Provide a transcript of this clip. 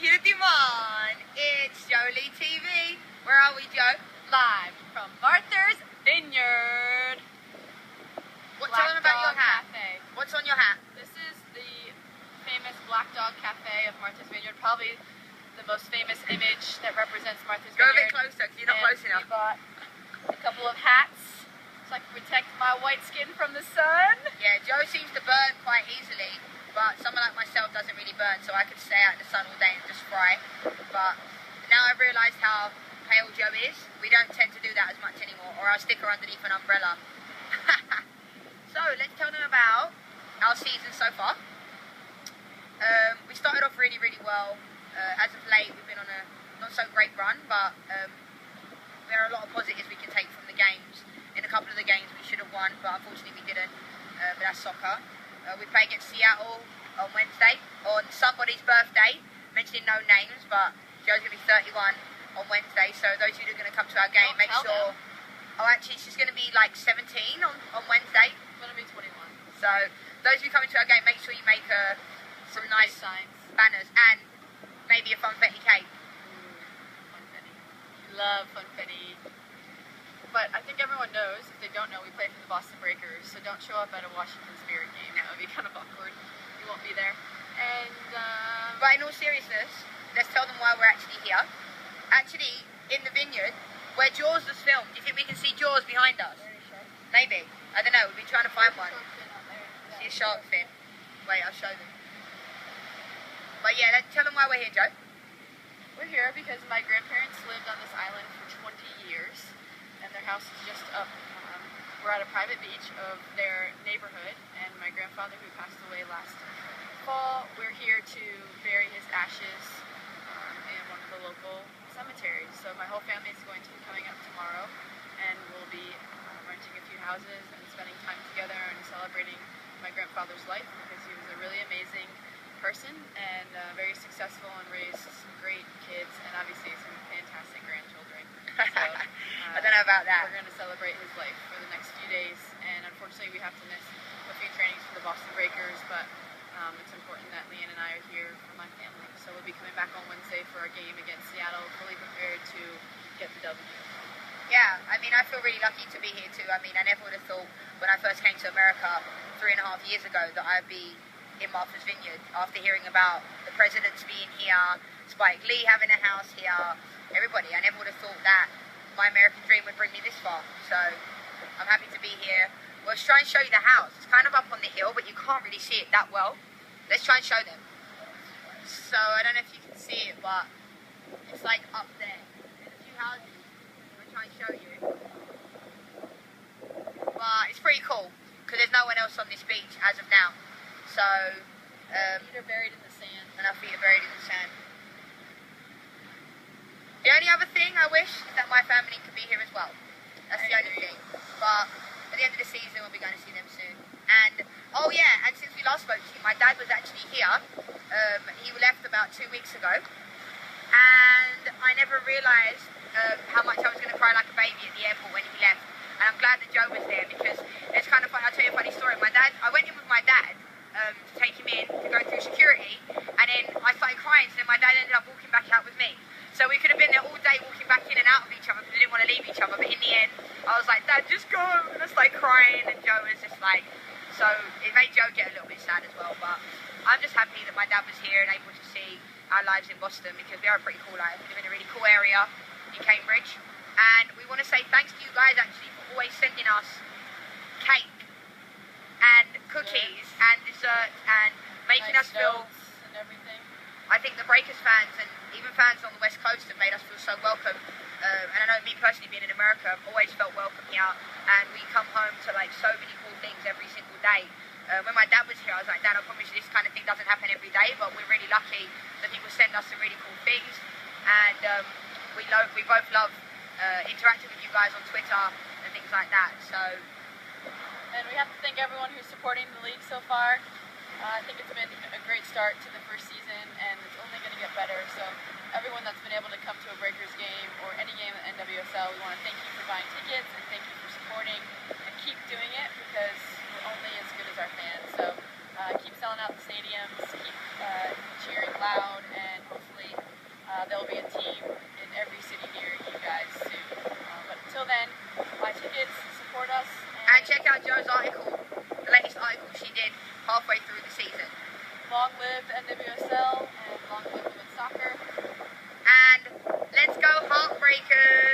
You demand. It's JoLi TV. Where are we, Joe? Live from Martha's Vineyard. Tell them about your hat. Cafe. What's on your hat? This is the famous Black Dog Cafe of Martha's Vineyard. Probably the most famous image that represents Martha's Go Vineyard. a bit closer, because you're not close enough. We bought a couple of hats so I can protect my white skin from the sun. Yeah, Joe seems to burn quite easily, but someone like myself doesn't really burn, so I could stay out in the sun all day and just fry. But now I've realised how pale Joe is. We don't tend to do that as much anymore, or I'll stick her underneath an umbrella. So let's tell them about our season so far. We started off really, really well. As of late, we've been on a not so great run, but there are a lot of positives we can take from the games. In a couple of the games we should have won, but unfortunately we didn't. But that's soccer. We play against Seattle on Wednesday, on somebody's birthday. Mentioning no names, but Joe's going to be 31 on Wednesday, so those of you that are going to come to our game, make sure... Oh, actually, she's going to be like 17 on Wednesday. I'm going to be 21. So, those of you coming to our game, make sure you make some nice signs, banners, and maybe a funfetti cake. Funfetti. Love funfetti. But I think everyone knows, if they don't know, we play for the Boston Breakers, so don't show up at a Washington Spirit game. That would be kind of awkward. You won't be there. And, But in all seriousness, let's tell them why we're actually here. Actually, in the Vineyard, where Jaws was filmed. Do you think we can see Jaws behind us? Maybe. I don't know. We've been trying to find one. See a shark fin. Wait, I'll show them. But yeah, let's tell them why we're here, Joe. We're here because my grandparents lived on this island for 20 years, and their house is just up. We're at a private beach of their neighborhood, and my grandfather, who passed away last fall, we're here to bury his ashes in one of the local cemeteries. So my whole family is going to be coming up tomorrow, and we'll be renting a few houses and spending time together and celebrating my grandfather's life, because he was a really amazing person and very successful and raised some great kids and obviously some fantastic grandchildren. So, I don't know about that. We're going to celebrate his life for the next few days, and unfortunately we have to miss a few trainings for the Boston Breakers, but it's important that Leanne and I are here for my family. So we'll be coming back on Wednesday for our game against Seattle, fully prepared to get the W. Yeah, I mean, I feel really lucky to be here too. I mean, I never would have thought when I first came to America 3.5 years ago that I'd be in Martha's Vineyard after hearing about the presidents being here, Spike Lee having a house here, everybody. I never would have thought that my American dream would bring me this far. So I'm happy to be here. Well, let's try and show you the house. It's kind of up on the hill, but you can't really see it that well. Let's try and show them. So I don't know if you can see it, but it's like up there. There's a few houses. I'm going to try and show you. But it's pretty cool, because there's no one else on this beach as of now. So, feet are buried in the sand. And our feet are buried in the sand. The only other thing I wish is that my family could be here as well. That's the only thing. But at the end of the season, we'll be going to see them soon. And, oh yeah, and since we last spoke to you, my dad was actually here. He left about 2 weeks ago. And I never realised how much I was going to cry like a baby at the airport when he left. And I'm glad that Joe was there, because it's kind of funny. I'll tell you a funny story. I went in with my dad to take him in to go through security, and then I started crying, so then my dad ended up walking back out with me. So we could have been there all day walking back in and out of each other because we didn't want to leave each other, but in the end I was like, Dad, just go, and I started crying, and Joe was just like, so it made Joe get a little bit sad as well. But I'm just happy that my dad was here and able to see our lives in Boston, because we are a pretty cool life. We live in a really cool area in Cambridge, and we want to say thanks to you guys actually for always sending us cake and cookies and dessert and making us feel and everything. I think the Breakers fans and even fans on the West Coast have made us feel so welcome. And I know me personally, being in America, I've always felt welcome here, and we come home to like so many cool things every single day. When my dad was here, I was like, Dad, I promise you this kind of thing doesn't happen every day, but we're really lucky that people send us some really cool things. And we both love interacting with you guys on Twitter and things like that. So. And we have to thank everyone who's supporting the league so far. I think it's been a great start to the first season, and it's only going to get better. So everyone that's been able to come to a Breakers game or any game at NWSL, we want to thank you for buying tickets and thank you for supporting, and keep doing it, because we're only as good as our fans. So keep selling out the stadiums, keep cheering loud, and hopefully check out Jo's article, the latest article she did halfway through the season. Long live NWSL and long live women's soccer. And let's go Heartbreakers!